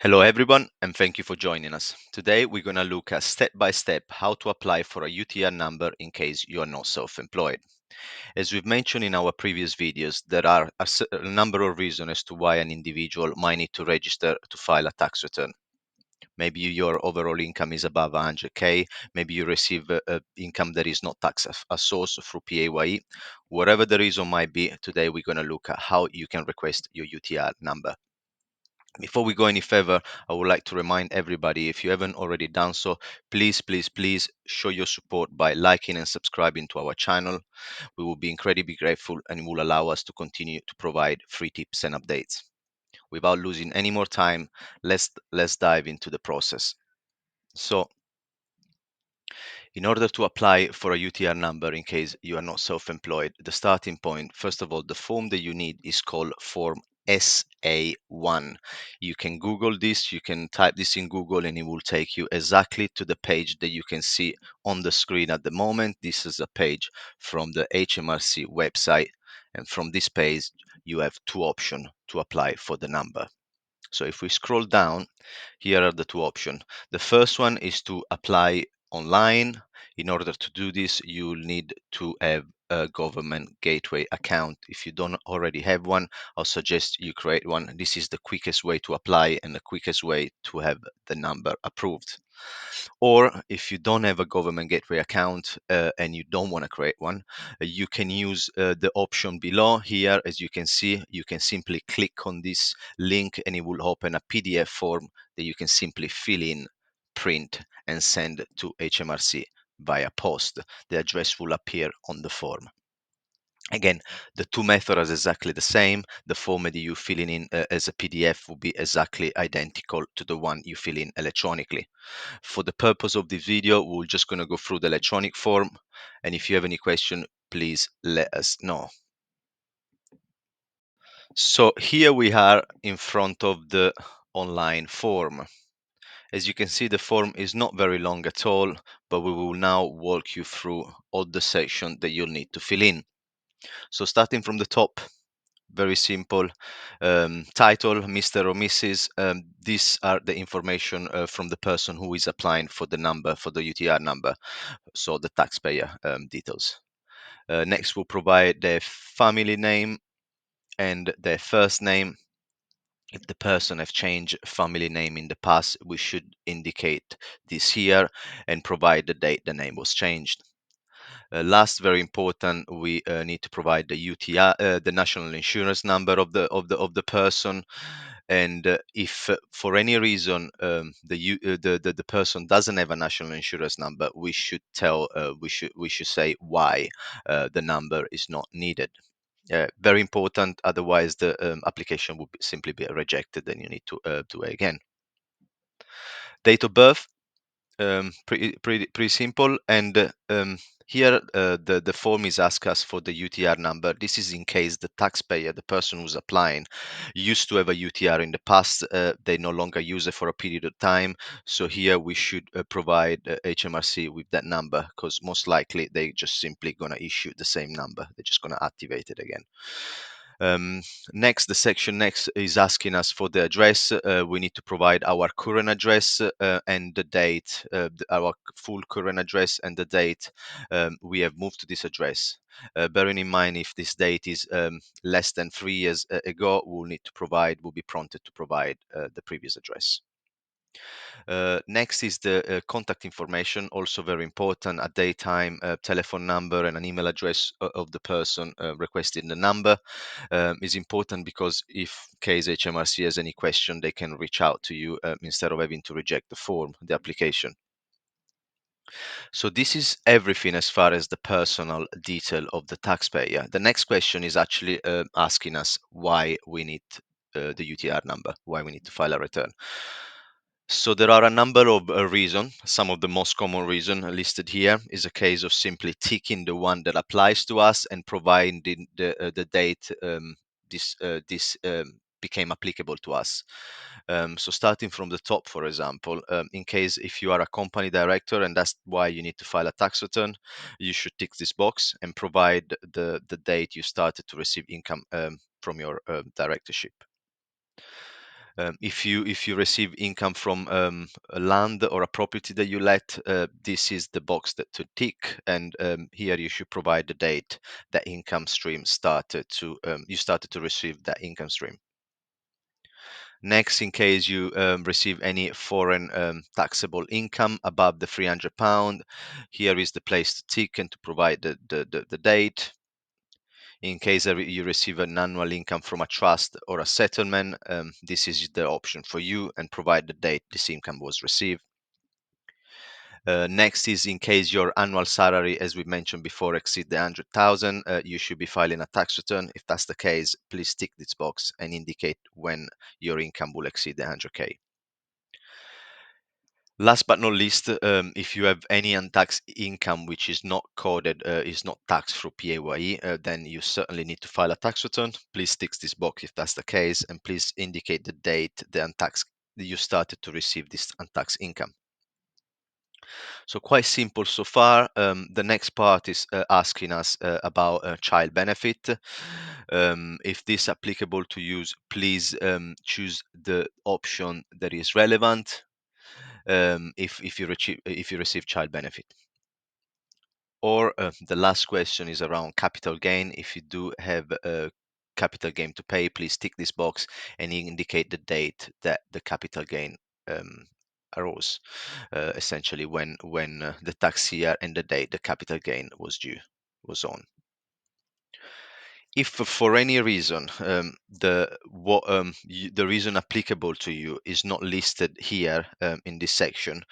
Hello everyone and thank you for joining us. Today we're going to look at step by step how to apply for a UTR number in case you are not self-employed. As we've mentioned in our previous videos, there are a number of reasons as to why an individual might need to register to file a tax return. Maybe your overall income is above 100k, maybe you receive income that is not tax a source through PAYE. Whatever the reason might be, today we're going to look at how you can request your UTR number. Before we go any further, I would like to remind everybody, if you haven't already done so, please show your support by liking and subscribing to our channel. We will be incredibly grateful and it will allow us to continue to provide free tips and updates. Without losing any more time, let's dive into the process. So, in order to apply for a UTR number in case you are not self-employed, the starting point, first of all, the form that you need is called Form SA1. You can Google this, you can type this in Google and it will take you exactly to the page that you can see on the screen at the moment. This is a page from the HMRC website, and from this page you have two options to apply for the number. So if we scroll down, here are the two options. The first one is to apply online. In order to do this, you'll need to have a government gateway account. If you don't already have one, I'll suggest you create one. This is the quickest way to apply and the quickest way to have the number approved. Or if you don't have a government gateway account and you don't want to create one, you can use the option below here. As you can see, you can simply click on this link and it will open a PDF form that you can simply fill in, print, and send to HMRC via post. The address will appear on the form. Again, the two methods are exactly the same. The form that you fill in as a PDF will be exactly identical to the one you fill in electronically. For the purpose of this video, we're just going to go through the electronic form. And if you have any question, please let us know. So here we are in front of the online form. As you can see, the form is not very long at all, but we will now walk you through all the sections that you'll need to fill in. So starting from the top, very simple. Title, Mr. or Mrs. These are the information from the person who is applying for the number, for the UTR number, so the taxpayer details. Next, we'll provide their family name and their first name. If the person have changed family name in the past, we should indicate this here and provide the date the name was changed. Last, very important, we need to provide the UTR, the national insurance number of the person. And if for any reason the person doesn't have a national insurance number, we should tell we should say why the number is not needed. Very important, otherwise the application would simply be rejected and you need to do it again. Date of birth, pretty simple. And here the form is ask us for the UTR number. This is in case the taxpayer, the person who's applying, used to have a UTR in the past. They no longer use it for a period of time. So here we should provide HMRC with that number, because most likely they just simply gonna issue the same number. They're just gonna activate it again. Um, Next, the section next is asking us for the address. We need to provide our current address and the date, our full current address and the date we have moved to this address. Bearing in mind, if this date is less than 3 years ago, we'll be prompted to provide the previous address. Next is the contact information, also very important. A daytime telephone number and an email address of the person requesting the number is important, because if case HMRC has any question, they can reach out to you instead of having to reject the form, the application. So this is everything as far as the personal detail of the taxpayer. The next question is actually asking us why we need the UTR number, why we need to file a return. So there are a number of reasons. Some of the most common reason listed here is a case of simply ticking the one that applies to us and providing the date this became applicable to us. So starting from the top, for example, in case if you are a company director and that's why you need to file a tax return, you should tick this box and provide the date you started to receive income from your directorship. If you receive income from a land or a property that you let, this is the box that to tick, and here you should provide the date that income stream started to you started to receive that income stream. Next, in case you receive any foreign taxable income above the £300, here is the place to tick and to provide the date. In case you receive an annual income from a trust or a settlement, this is the option for you, and provide the date this income was received. Next is in case your annual salary, as we mentioned before, exceed the 100,000, you should be filing a tax return. If that's the case, please tick this box and indicate when your income will exceed the 100K. Last but not least, if you have any untaxed income which is not coded, is not taxed through PAYE, then you certainly need to file a tax return. Please tick this box if that's the case, and please indicate the date the untaxed you started to receive this untaxed income. So quite simple so far. The next part is asking us about child benefit. If this applicable to you, please choose the option that is relevant. If you receive child benefit. Or the last question is around capital gain. If you do have a capital gain to pay, please tick this box and indicate the date that the capital gain arose, essentially when the tax year and the date the capital gain was on. If for any reason the reason applicable to you is not listed here in this section,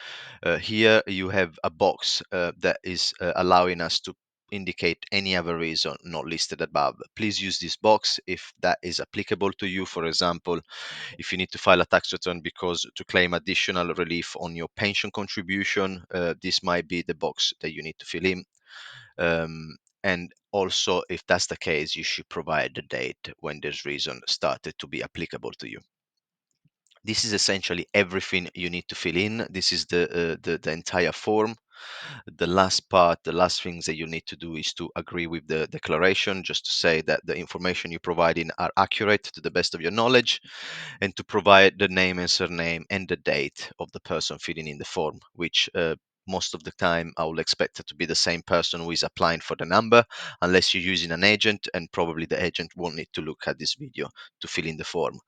here you have a box that is allowing us to indicate any other reason not listed above. Please use this box if that is applicable to you. For example, if you need to file a tax return because to claim additional relief on your pension contribution, this might be the box that you need to fill in. And also, if that's the case, you should provide the date when this reason started to be applicable to you. This is essentially everything you need to fill in. This is the entire form. The last part, the last things that you need to do is to agree with the declaration, just to say that the information you provide in are accurate to the best of your knowledge, and to provide the name and surname and the date of the person filling in the form, which most of the time I will expect it to be the same person who is applying for the number, unless you're using an agent, and probably the agent won't need to look at this video to fill in the form.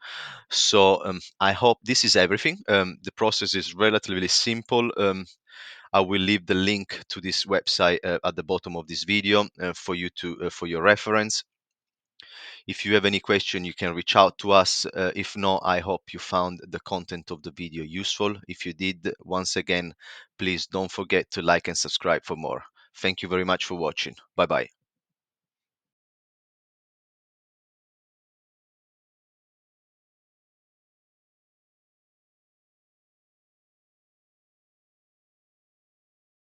So I hope this is everything. The process is relatively simple. I will leave the link to this website at the bottom of this video for you to for your reference. If you have any question, you can reach out to us. If not, I hope you found the content of the video useful. If you did, once again, please don't forget to like and subscribe for more. Thank you very much for watching. Bye bye.